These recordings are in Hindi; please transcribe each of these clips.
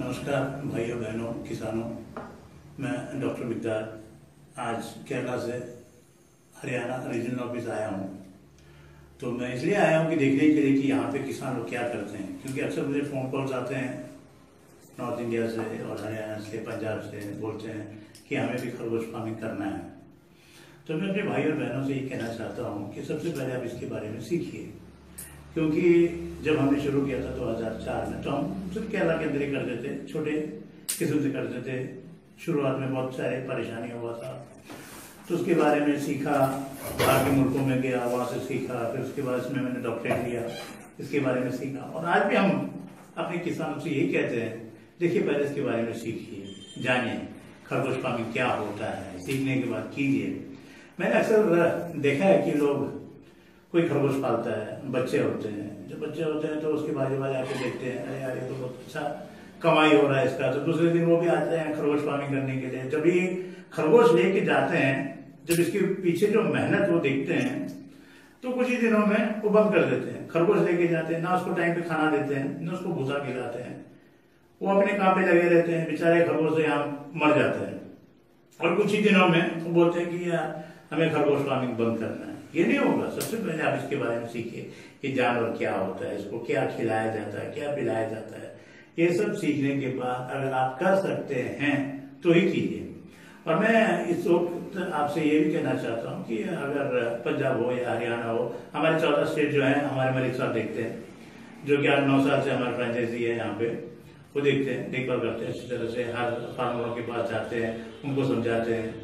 नमस्कार भाइयों बहनों किसानों। मैं डॉक्टर मिकदार आज केरला से हरियाणा रीजनल ऑफिस आया हूँ। तो मैं इसलिए आया हूँ कि देखने के लिए कि यहाँ पे किसान लोग क्या करते हैं, क्योंकि अक्सर मुझे फ़ोन कॉल्स आते हैं नॉर्थ इंडिया से और हरियाणा से, पंजाब से, बोलते हैं कि हमें भी खरगोश फार्मिंग करना है। तो मैं अपने भाई और बहनों से ये कहना चाहता हूँ कि सबसे पहले आप इसके बारे में सीखिए, क्योंकि जब हमने शुरू किया था 2004 में तो हम सिर्फ केरला के अंदर ही करते थे, छोटे किस्म से करते थे। शुरुआत में बहुत सारे परेशानी हुआ था, तो उसके बारे में सीखा, बाकी मुल्कों में गया, वहाँ से सीखा, फिर उसके बाद इसमें मैंने डॉक्टरेट लिया, इसके बारे में सीखा। और आज भी हम अपने किसानों से यही कहते हैं, देखिए पहले इसके बारे में सीखिए, जानिए खरगोश फार्मिंग क्या होता है, सीखने के बाद कीजिए। मैंने अक्सर देखा है कि लोग कोई खरगोश पालता है, बच्चे होते हैं, जब बच्चे होते हैं तो उसके बाजू वाले आके देखते हैं, अरे यार ये तो बहुत अच्छा कमाई हो रहा है इसका, तो दूसरे दिन वो भी आते हैं खरगोश फार्मिंग करने के लिए। जब ये खरगोश लेके जाते हैं, जब इसके पीछे जो मेहनत वो देखते हैं, तो कुछ ही दिनों में वो बंद कर देते हैं। खरगोश लेके जाते हैं, ना उसको टाइम पे खाना देते हैं, ना उसको भूसा खिलाते हैं, वो अपने काम पे लगे रहते हैं। बेचारे खरगोश यहाँ मर जाते हैं और कुछ ही दिनों में वो बोलते हैं कि यार हमें खरगोश फार्मिंग बंद करना है। ये नहीं होगा। सबसे पहले आप इसके बारे में सीखिए कि जानवर क्या होता है, इसको क्या खिलाया जाता है, क्या पिलाया जाता है। ये सब सीखने के बाद अगर आप कर सकते हैं तो ही कीजिए। और मैं इस वक्त आपसे ये भी कहना चाहता हूँ कि अगर पंजाब हो या हरियाणा हो, हमारे 14 स्टेट जो है हमारे मलिक साहब देखते हैं, जो कि 8-9 साल से हमारे फ्रेंचाइजी है यहाँ पे, वो देखते हैं, देखभाल करते हैं अच्छी तरह से, हर फार्मरों के पास जाते हैं, उनको समझाते हैं।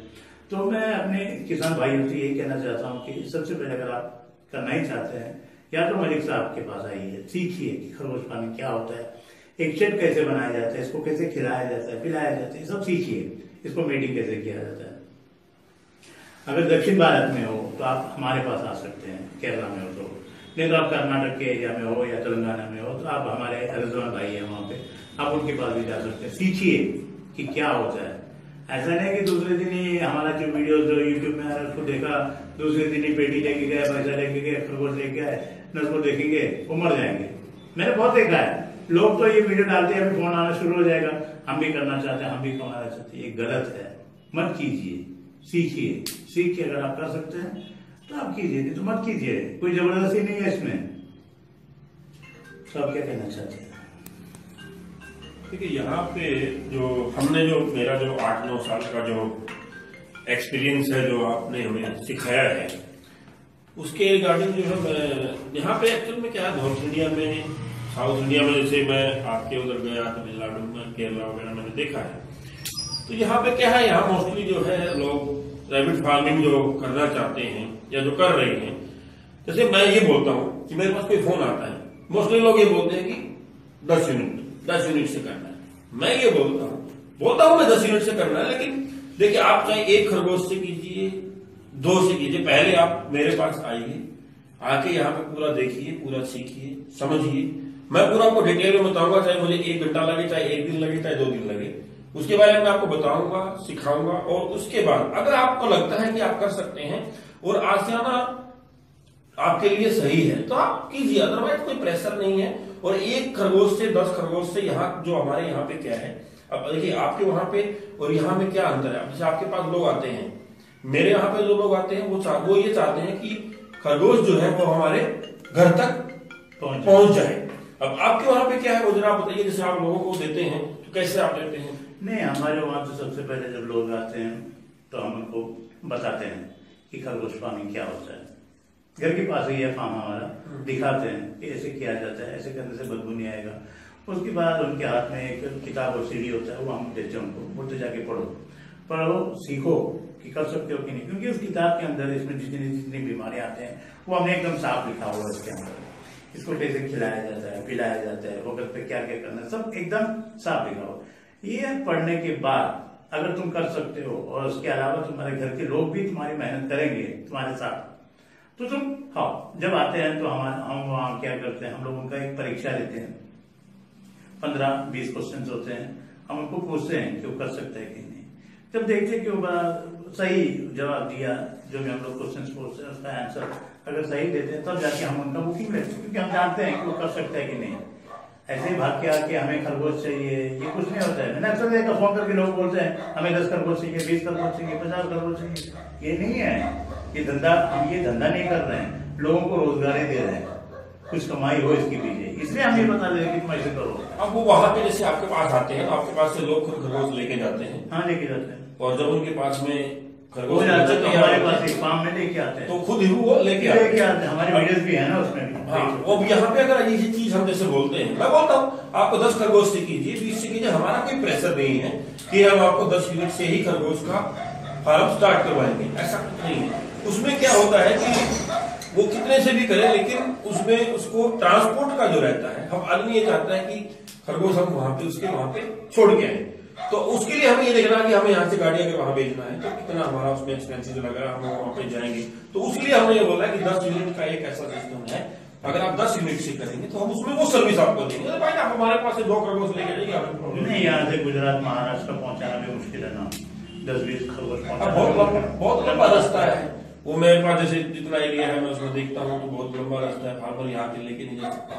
तो मैं अपने किसान भाइयों से यही कहना चाहता हूँ कि सबसे पहले अगर आप करना ही चाहते हैं, या तो मलिक साहब के पास आइए, सीखिए कि खरगोश फार्मिंग क्या होता है, एक शेड कैसे बनाया जाता है, इसको कैसे खिलाया जाता है, पिलाया जाता है, सब सीखिए। इसको मीटिंग कैसे किया जाता है। अगर दक्षिण भारत में हो तो आप हमारे पास आ सकते हैं, केरला में हो तो, नहीं तो आप कर्नाटक के एरिया में हो या तेलंगाना में हो तो आप हमारे रिजवान भाई है वहाँ पे, आप उनके पास भी जा सकते हैं। सीखिए कि क्या होता है। ऐसा नहीं कि दूसरे दिन ही हमारा जो वीडियो जो यूट्यूब में आ रहा है उसको देखा, दूसरे दिन ही पेटी लेके गए, पैसा लेके गए, खरगोश लेके आए, न उसको देखेंगे वो मर जाएंगे। मैंने बहुत देखा है, लोग तो ये वीडियो डालते हैं, अभी फोन आना शुरू हो जाएगा, हम भी करना चाहते हैं, हम भी कमाना चाहते हैं। ये गलत है, मत कीजिए। सीखिए, सीख के अगर आप कर सकते हैं तो आप कीजिए, नहीं तो मत कीजिए। कोई जबरदस्ती नहीं है इसमें। तो आप क्या कहना चाहते हैं? देखिए यहाँ पे जो मेरा जो 8-9 साल का जो एक्सपीरियंस है, जो आपने हमें सिखाया है, उसके रिगार्डिंग जो है मैं यहाँ पे एक्चुअल में क्या है, नॉर्थ इंडिया में, साउथ इंडिया में, जैसे मैं आपके उधर गया तमिलनाडु में, केरला वगैरह मैंने देखा है। तो यहाँ पे क्या है, यहाँ मोस्टली जो है लोग रैबिट फार्मिंग जो करना चाहते हैं या जो कर रहे हैं, जैसे मैं ये बोलता हूँ कि मेरे पास कोई फोन आता है, मोस्टली लोग ये बोलते हैं कि 10 यूनिट से करना है। मैं ये बोलता हूँ मैं 10 यूनिट से करना है, लेकिन देखिए आप चाहे एक खरगोश से कीजिए, 2 से कीजिए, पहले आप मेरे पास आइए, आके यहाँ पे पूरा देखिए, पूरा सीखिए, समझिए। मैं पूरा आपको डिटेल में बताऊंगा, चाहे मुझे 1 घंटा लगे, चाहे 1 दिन लगे, चाहे 2 दिन लगे, उसके बारे में आपको बताऊंगा, सिखाऊंगा। और उसके बाद अगर आपको लगता है कि आप कर सकते हैं और आसियाना आपके लिए सही है तो आप कीजिए, अदरवाइज कोई प्रेशर नहीं है। और 1 खरगोश से 10 खरगोश से यहाँ जो हमारे यहाँ पे क्या है, अब देखिए आपके वहां पे और यहाँ में क्या अंतर है। जैसे आपके पास लोग आते हैं, मेरे यहाँ पे जो लोग आते हैं वो ये चाहते हैं कि खरगोश जो है वो हमारे घर तक पहुंच जाए। अब आपके वहां पे क्या है वो जरा बताइए, जैसे आप लोगों को देते हैं तो कैसे आप देते हैं? नहीं, हमारे वहां तो सबसे पहले जब लोग आते हैं तो हम उनको बताते हैं कि खरगोश फार्मिंग क्या होता है। घर के पास ही है फार्म हमारा, दिखाते हैं कि ऐसे किया जाता है, ऐसे करने से बदबू नहीं आएगा। उसके बाद उनके हाथ में एक किताब और सीडी होता है, वो हम देते हैं उनको, बोलते जाके पढ़ो, सीखो कि कर सकते हो कि नहीं। क्योंकि उस किताब के अंदर इसमें जितनी बीमारियां आते हैं वो हमने एकदम साफ लिखा हुआ है इसके अंदर। इसको कैसे खिलाया जाता है, पिलाया जाता है, वक्त पे क्या क्या करना है, सब एकदम साफ लिखा हुआ। ये पढ़ने के बाद अगर तुम कर सकते हो और उसके अलावा तुम्हारे घर के लोग भी तुम्हारी मेहनत करेंगे तुम्हारे साथ, तो तुम जब आते हैं तो हम वहाँ क्या करते हैं, हम लोग उनका एक परीक्षा लेते हैं, 15-20 क्वेश्चन होते हैं, हम उनको पूछते हैं कि वो कर सकते हैं कि नहीं। जब देखते हैं कि वो सही जवाब दिया, जो भी हम लोग क्वेश्चन पूछते हैं उसका आंसर अगर सही देते हैं, तब जाके हम उनका बुकिंग लेते हैं, क्योंकि हम जानते हैं कि वो कर सकते हैं कि नहीं। ऐसे ही भाग के आके हमें खरगोश चाहिए, ये कुछ नहीं होता है। मैंने अक्सर देखा फोन करके लोग बोलते हैं हमें 10 खरगोश चाहिए, 20 खरगोश चाहिए, 50 खरगोश चाहिए। ये नहीं है, ये धंधा, हम ये धंधा नहीं कर रहे हैं, लोगों को रोजगार दे रहे हैं, कुछ कमाई हो इसके पीछे, इसलिए हम ये बता रहे हैं कि तुम ऐसे करो। अब वो वहां पे जैसे आपके पास आते हैं, आपके पास से लोग खरगोश लेके जाते हैं। हाँ, लेके जाते हैं। और जब उनके पास में हो खरगोश जाता है तो हमारे पास एक फार्म में लेके आते हैं, तो खुद ही वो लेके आते हैं। हमारे वीडियोस भी है ना उसमें भी। हाँ, वो यहाँ पे अगर ये चीज हम जैसे बोलते हैं, मैं बोलता हूँ आपको 10 खरगोश से कीजिए, 20 से कीजिए, हमारा कोई प्रेशर नहीं है कि हम आपको 10 यूनिट से ही खरगोश का फार्म स्टार्ट करवाएंगे, ऐसा कुछ नहीं है। उसमें क्या होता है कि वो कितने से भी करें, लेकिन उसमें उसको ट्रांसपोर्ट का जो रहता है, हम आदमी ये चाहता है कि खरगोश हम वहां पे उसके वहां पे छोड़ के आए, तो उसके लिए हमें ये देखना कि हमें यहाँ से गाड़ी अगर वहां भेजना है तो कितना हमारा उसमें एक्सपेंसिव लग रहा है, हम वहां पे जाएंगे। तो उसके लिए हमने ये बोला कि 10 यूनिट का एक ऐसा सिस्टम है, अगर आप 10 यूनिट से करेंगे तो हम उसमें वो सर्विस आपको देंगे। तो भाई आप हमारे पास से 2 खरगोश लेके जाइए, नहीं यहाँ से गुजरात महाराष्ट्र पहुंचाना भी मुश्किल है ना, 10-20 खरगोश बहुत लंबा रास्ता है वो। मेरे पास जैसे जितना एरिया है मैं उसमें देखता हूँ तो बहुत लंबा रास्ता है, फार्मर यहाँ के लेके नहीं जा सकता,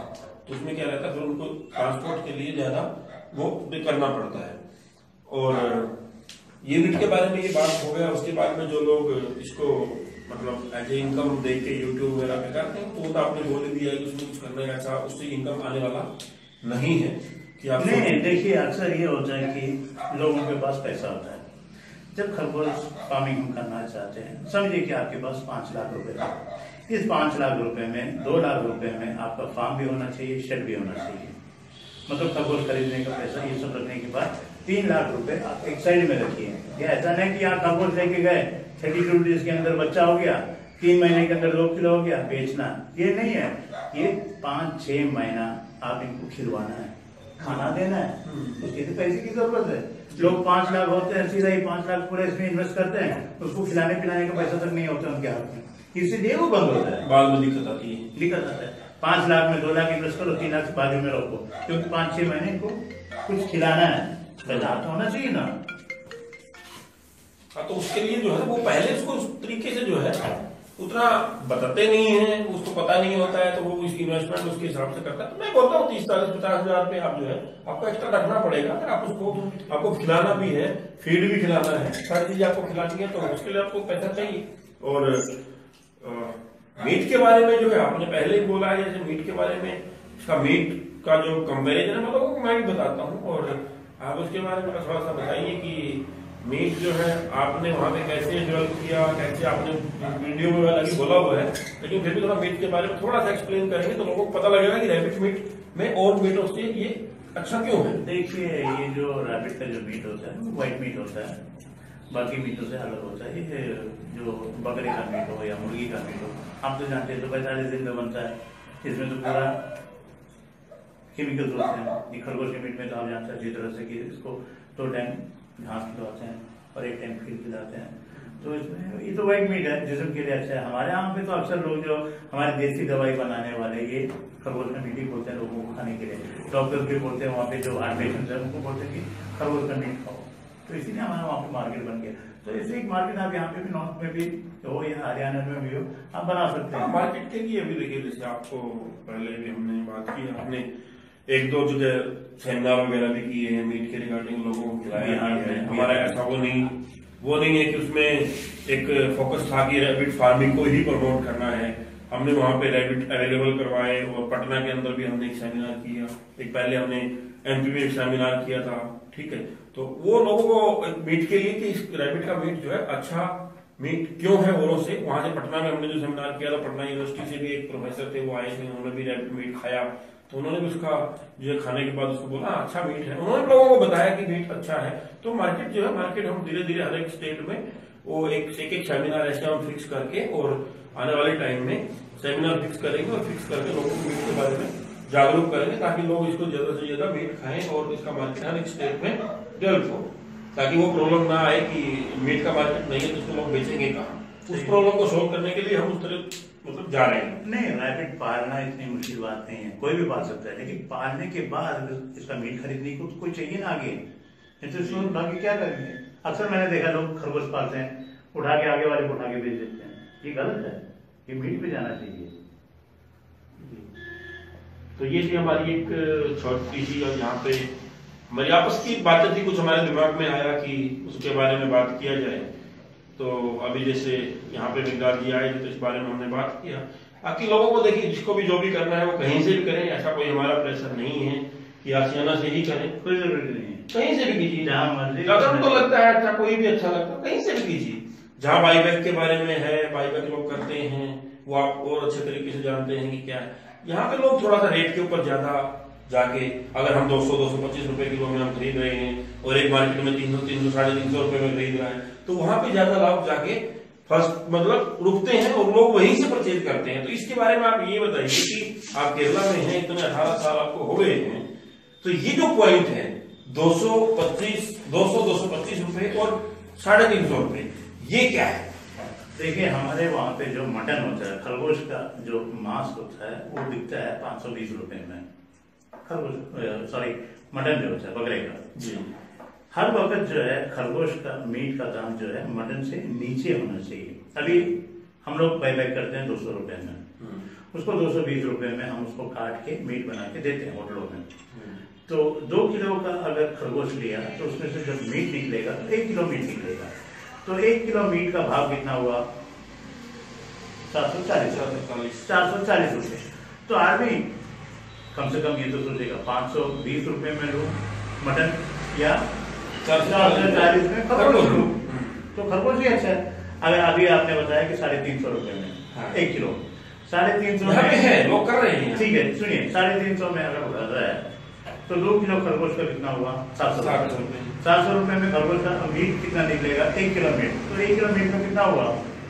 तो उसमें क्या रहता है फिर उनको ट्रांसपोर्ट के लिए ज्यादा वो करना पड़ता है। और यूनिट के बारे में ये बात हो गया, उसके बाद में जो लोग इसको मतलब एज ए इनकम देख के यूट्यूब वगैरह पे करते हैं, तो आपने बोल दिया कि उसमें कुछ करने ऐसा उससे इनकम आने वाला नहीं है कि आप नहीं। देखिए अक्सर ये होता है कि लोगों के पास पैसा होता है, जब खरगोश फार्मिंग हम करना चाहते हैं, समझिए कि आपके पास 5 लाख रुपए है, इस 5 लाख रुपए में 2 लाख रुपए में आपका फार्म भी होना चाहिए, शेड भी होना चाहिए, मतलब खरगोश खरीदने का पैसा, ये सब रखने के बाद 3 लाख रुपए आप एक साइड में रखिए। या ऐसा नहीं कि यहाँ खरगोश लेके गए 32 डेज के अंदर बच्चा हो गया, 3 महीने के अंदर 2 किलो हो गया, बेचना, ये नहीं है। ये 5-6 महीना आप इनको खिलवाना है, खाना देना है, उसके लिए पैसे की जरूरत है। लोग 5 लाख होते हैं, सीधा ही 5 लाख पूरा इसमें इन्वेस्ट करते हैं, उसको खिलाने पिलाने का पैसा तक नहीं होता उनके हाथ में, इसीलिए वो बंद होता है, बाद में दिक्कत आती है। दिक्कत आता है। 5 लाख में 2 लाख इन्वेस्ट करो, 3 लाख बाजू में रखो, क्योंकि 5-6 महीने इनको कुछ खिलाना है, पैसा तो होना चाहिए ना। हाँ, तो उसके लिए जो है वो पहले उसको उस तरीके से जो है उतना बताते नहीं है, उसको पता नहीं होता है, तो वो इसकी इन्वेस्टमेंट उसके हिसाब से करता है। तो मैं बोलता हूँ 30-40-50 हजार रुपये आप जो है आपको एक्स्ट्रा रखना पड़ेगा। अगर आप उसको आपको खिलाना भी है, फीड भी खिलाना है, सारी चीजें आपको खिलानी है, तो उसके लिए आपको पैसा चाहिए। और मीट के बारे में जो है आपने पहले ही बोला है, जैसे मीट के बारे में, इसका मीट का जो कंपेरिजन है मतलब मैं भी बताता हूँ, और आप उसके बारे में थोड़ा सा बताइए कि मीट जो है आपने वहां पे कैसे डेवलप किया, कैसे आपने वीडियो में वाला भी बोला हुआ है, लेकिन फिर भी थोड़ा मीट के बारे में थोड़ा सा एक्सप्लेन करेंगे तो लोगों को पता लगेगा कि रैबिट मीट में और मीटों से ये अच्छा क्यों है। देखिए ये जो रैबिट का जो मीट होता है वो व्हाइट मीट होता है, बाकी मीटों से अलग होता है। ये जो बकरे का मीट हो या मुर्गी का मीट हो, आप तो जानते हैं, तो 45 दिन में बनता है, इसमें तो पूरा केमिकल्स होते हैं। ये खरगोश के मीट में तो आप जानते हैं अच्छी तरह से कि इसको 2 टाइम घास खिलाते हैं और 1 टाइम फीड खिलाते हैं, तो इसमें ये तो व्हाइट मीट है, जिस्म के लिए अच्छा है। हमारे यहाँ पे तो अक्सर लोग जो हमारे देसी दवाई बनाने वाले ये खरगोश का मीट ही बोलते हैं लोगों को खाने के लिए। डॉक्टर भी बोलते हैं, वहाँ पे जो हार्ट पेशेंट है उनको बोलते हैं कि खरगोश का मीट खाओ, तो इसीलिए हमारा वहाँ पे मार्केट बन गया। तो ऐसे एक मार्केट आप यहाँ पे भी नॉर्थ में भी हो या हरियाणा में भी हो, आप बना सकते हैं। मार्केट के लिए अभी देखिए, जैसे आपको पहले भी हमने बात की, आपने 1-2 जगह सेमिनार वगैरह भी किए हैं मीट के रिगार्डिंग, लोगों को खिलाया है। हमारा ऐसा वो नहीं है कि उसमें एक फोकस था कि रैबिट फार्मिंग को ही प्रमोट करना है। हमने वहां पे रैबिट अवेलेबल करवाए, और पटना के अंदर भी हमने एक सेमिनार किया, एक पहले हमने एमपी में एक सेमिनार किया था, ठीक है। तो वो लोगों को मीट के लिए कि इस रैबिट का मीट जो है अच्छा मीट क्यों है औरों से, वहां से पटना में हमने जो सेमिनार किया था, पटना यूनिवर्सिटी से भी एक प्रोफेसर थे, वो आए थे, उन्होंने भी रैबिट मीट खाया, तो उन्होंने भी उसका जो है खाने के बाद उसको बोला अच्छा मीट है, उन्होंने लोगों को बताया कि मीट अच्छा है। तो मार्केट जो है, मार्केट हम धीरे धीरे हर एक स्टेट में वो एक सेमिनार ऐसे हम फिक्स करके, और आने वाले टाइम में सेमिनार फिक्स करेंगे और फिक्स करके लोगों को मीट के बारे में जागरूक करेंगे, ताकि लोग इसको ज्यादा से ज्यादा मीट खाएं और इसका मार्केट हर एक स्टेट में डेवलप हो, ताकि वो प्रॉब्लम ना आए कि मीट का मार्केट नहीं है तो उसको लोग बेचेंगे कहाँ। उस प्रॉब्लम को सोल्व करने के लिए हम उस तरह मतलब जा रहे हैं। नहीं, रैबिट पालना इतनी मुश्किल बात नहीं है, कोई भी पाल सकता है, लेकिन पालने के बाद इसका मीट खरीदने को तो कोई चाहिए ना आगे, नहीं तो इसको उठा के क्या करेंगे। अक्सर मैंने देखा लोग खरगोश पालते हैं, उठा के आगे वाले को उठा के बेच देते हैं, ये गलत है, ये मीट पे जाना चाहिए। तो ये थी हमारी एक छोटी सी, और यहाँ पे हमारी आपस की बातें थी, कुछ हमारे दिमाग में आया कि उसके बारे में बात किया जाए। तो अभी जैसे यहाँ पे मिकदार जी आए तो इस बारे में हमने बात किया। बाकी लोगों को देखिए, जिसको भी जो भी करना है वो कहीं से भी करें, ऐसा कोई हमारा प्रेशर नहीं है कि आशियाना से ही करें, कोई जरूरी नहीं है, कहीं से भी कीजिए जहाँ मर्जी। अगर उनको लगता है अच्छा, कोई भी अच्छा लगता है कहीं से भी कीजिए। जहाँ बाईबैक के बारे में है, बाईबैक लोग करते हैं वो आप और अच्छे तरीके से जानते हैं कि क्या है। यहाँ पे लोग थोड़ा सा रेट के ऊपर ज्यादा जाके, अगर हम 200-225 रुपए किलो में हम खरीद रहे हैं और एक मार्केट में 300, 350 रुपए में खरीद रहा है, तो वहां पे ज्यादा लाभ जाके फर्स्ट मतलब रुकते हैं और लोग वहीं से परचेज करते हैं। तो इसके बारे में आप ये बताइए कि आप केरला में हैं, इतने 18 साल आपको हो गए हैं, तो ये जो पॉइंट है 225 रुपए और 350 रुपए, ये क्या है? देखिए, हमारे वहाँ पे जो मटन होता है, खरगोश का जो मांस होता है वो बिकता है 520 रुपए में। खरगोश सॉरी मटन जो होता है बकरे का जी, हर वक्त जो है खरगोश का मीट का दाम जो है मटन से नीचे होना चाहिए। अभी हम लोग बाईबैक करते हैं 200 रुपए में, उसको 220 रुपए में हम उसको काट के मीट बना के देते हैं होटलों में। तो 2 किलो का अगर खरगोश लिया तो उसमें से जब मीट निकलेगा तो 1 किलो मीट निकलेगा। तो 1 किलो मीट का भाव कितना हुआ? 440 रुपए। तो आदमी कम से कम ये तो सोचेगा 520 रुपए में लूं मटन या 440 में खरगोश लूं, तो खरगोश ही अच्छा है। अगर अभी आपने बताया कि 350 रुपए में 1 किलो, 350 में है लोग कर रहे हैं। ठीक है, सुनिए, 350 में अगर उड़ा रहा है तो 2 किलो खरगोश का कितना हुआ? 700 रुपए। 700 रुपए में खरगोश का मीट कितना निकलेगा? 1 किलो मीट। तो 1 किलो मीट का कितना हुआ?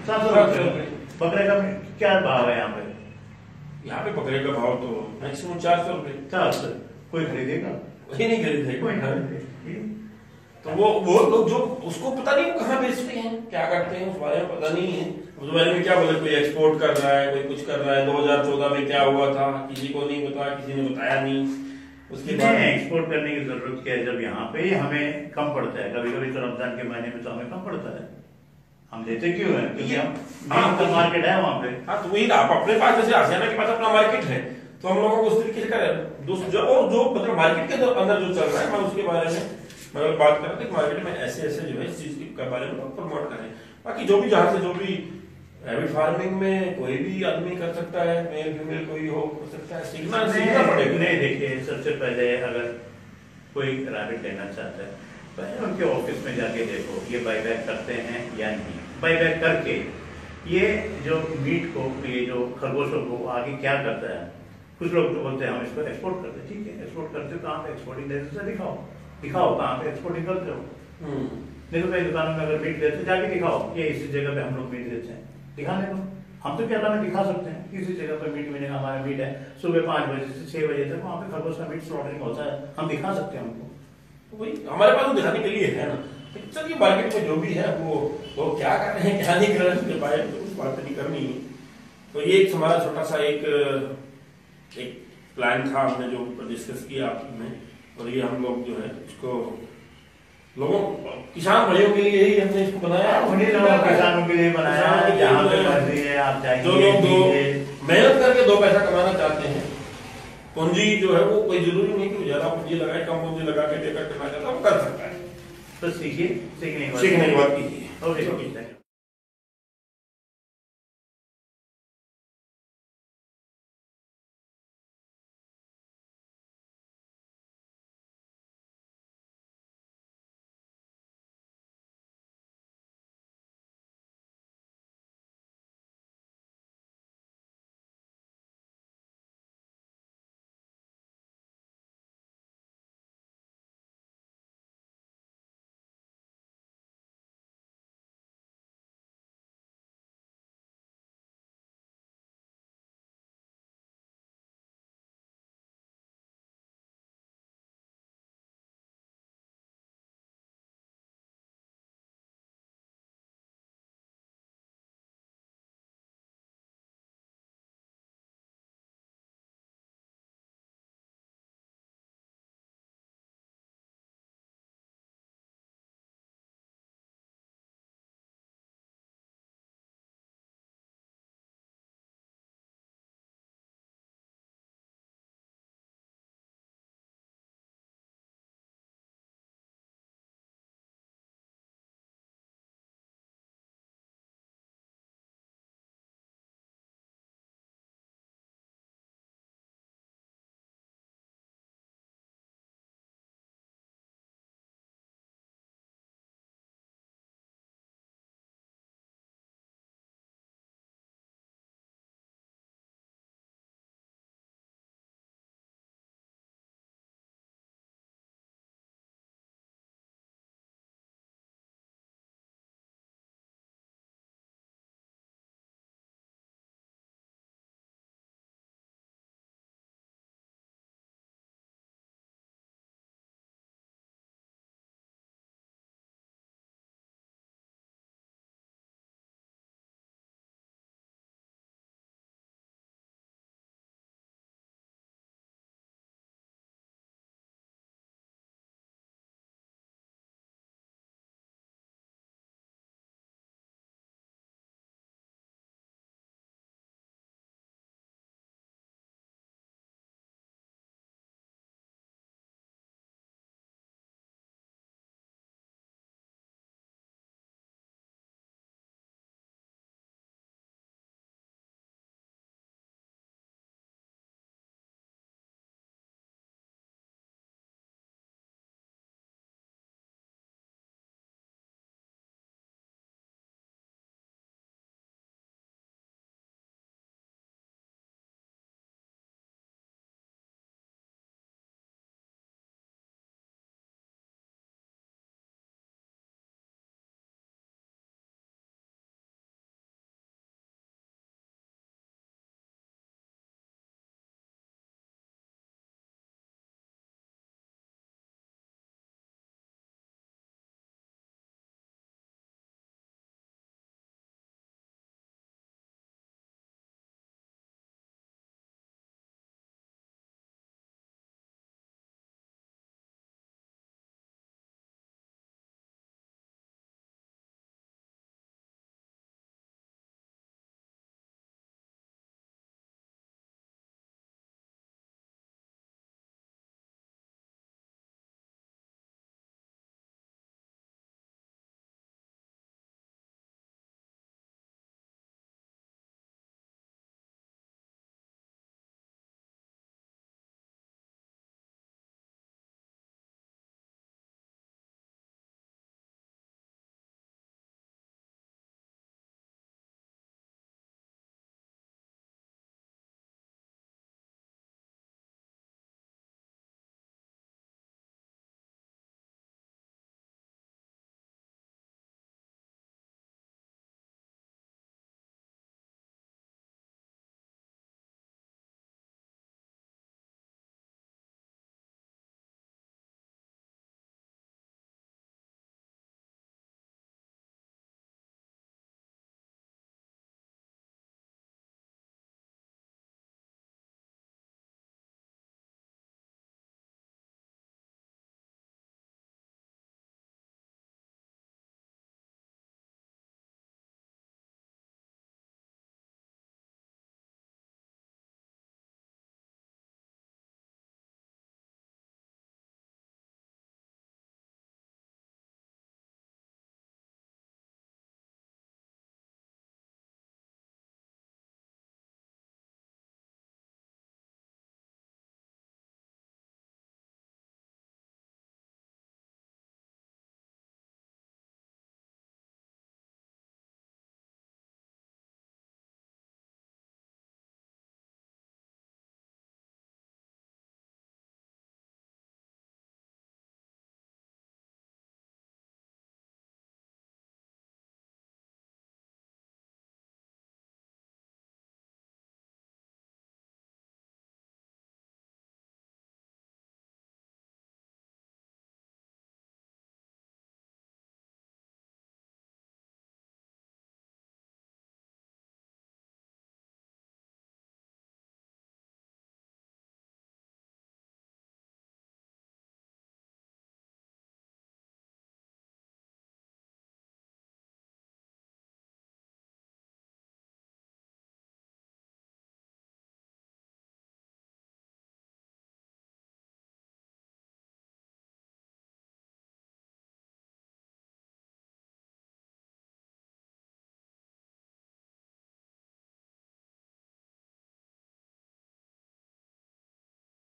700 रुपए। बकरे का क्या भाव है यहाँ पे? यहाँ पे बकरे का भाव तो मैक्सिमम 400 रुपए। 400। कोई खरीदेगा? वही नहीं खरीदेगा। कोई खरीदेगा। तो वो लोग जो उसको पता नहीं वो कहाँ बेचते हैं, क्या करते हैं, उस बारे में पता नहीं है। उस बारे में क्या बोले, कोई एक्सपोर्ट कर रहा है, कोई कुछ कर रहा है। 2014 में क्या हुआ था किसी को नहीं पता, किसी ने बताया नहीं। उसके बाद एक्सपोर्ट करने की जरूरत क्या है जब यहाँ पे हमें कम पड़ता है। कभी कभी तो रमजान के महीने में तो हमें कम पड़ता है, हम देते क्यों है? क्योंकि हम मार्केट है वहाँ पे। हाँ, तो वही आप अपने पास जैसे आसियाना के पास अपना मार्केट है, तो हम लोगों को उस तरीके से करें। जो मतलब मार्केट के अंदर जो चल रहा है, मैं उसके बारे में मतलब बात कर रहा था। मार्केट में ऐसे जो है इस चीज के बारे में प्रमोट करें। बाकी जो भी जहाँ से जो भी रैबिट फार्मिंग में कोई भी आदमी कर सकता है, मेल फीमेल कोई हो कर सकता है, सीखना पड़ेगा। नहीं, देखिए, सबसे पहले अगर कोई रैबिट लेना चाहता है, पहले उनके ऑफिस में जाके देखो ये बाईबैक करते हैं या नहीं। बाईबैक करके ये जो मीट को, ये जो खरगोशों को आगे क्या करता है। कुछ लोग तो बोलते हैं हम इसको एक्सपोर्ट करते हैं। ठीक है, एक्सपोर्ट करते हो, कहाँ पे एक्सपोर्टिंग लाइसेंस दिखाओ कहाँ पे एक्सपोर्टिंग करते हो। नहीं तो कई दुकानों में अगर मीट देते जाके दिखाओ ये इसी जगह पे हम लोग मीट देते हैं, दिखाने को। हम तो केरला में दिखा सकते हैं किसी जगह पर मीट मिलेगा, हमारा मीट है सुबह 5 बजे से 6 बजे तक वहाँ पे खरगोश का मीट स्लॉटरिंग होता है, हम दिखा सकते हैं हमको। तो वही हमारे पास दिखाने के लिए है ना। चलिए, मार्केट में जो भी है वो क्या कर रहे हैं क्या नहीं कर रहे हैं उसके बारे में कुछ बात नहीं करनी है। तो ये एक हमारा छोटा सा एक प्लान था, हमने जो डिस्कस किया आपने, और ये हम लोग जो है इसको लोगों किसान भाइयों के लिए ही हमने इसको बनाया। किसानों के लिए बनाया, जहाँ पे मर्जी है आप चाहिए। जो लोग मेहनत करके 2 पैसा कमाना चाहते हैं, पूंजी जो है वो कोई जरूरी नहीं कि ज्यादा पूंजी लगाए, कम पूंजी लगा के बेकार करना चाहता है, वो कर सकता है। तो सीखिए, सीखने की बात कीजिए। ओके।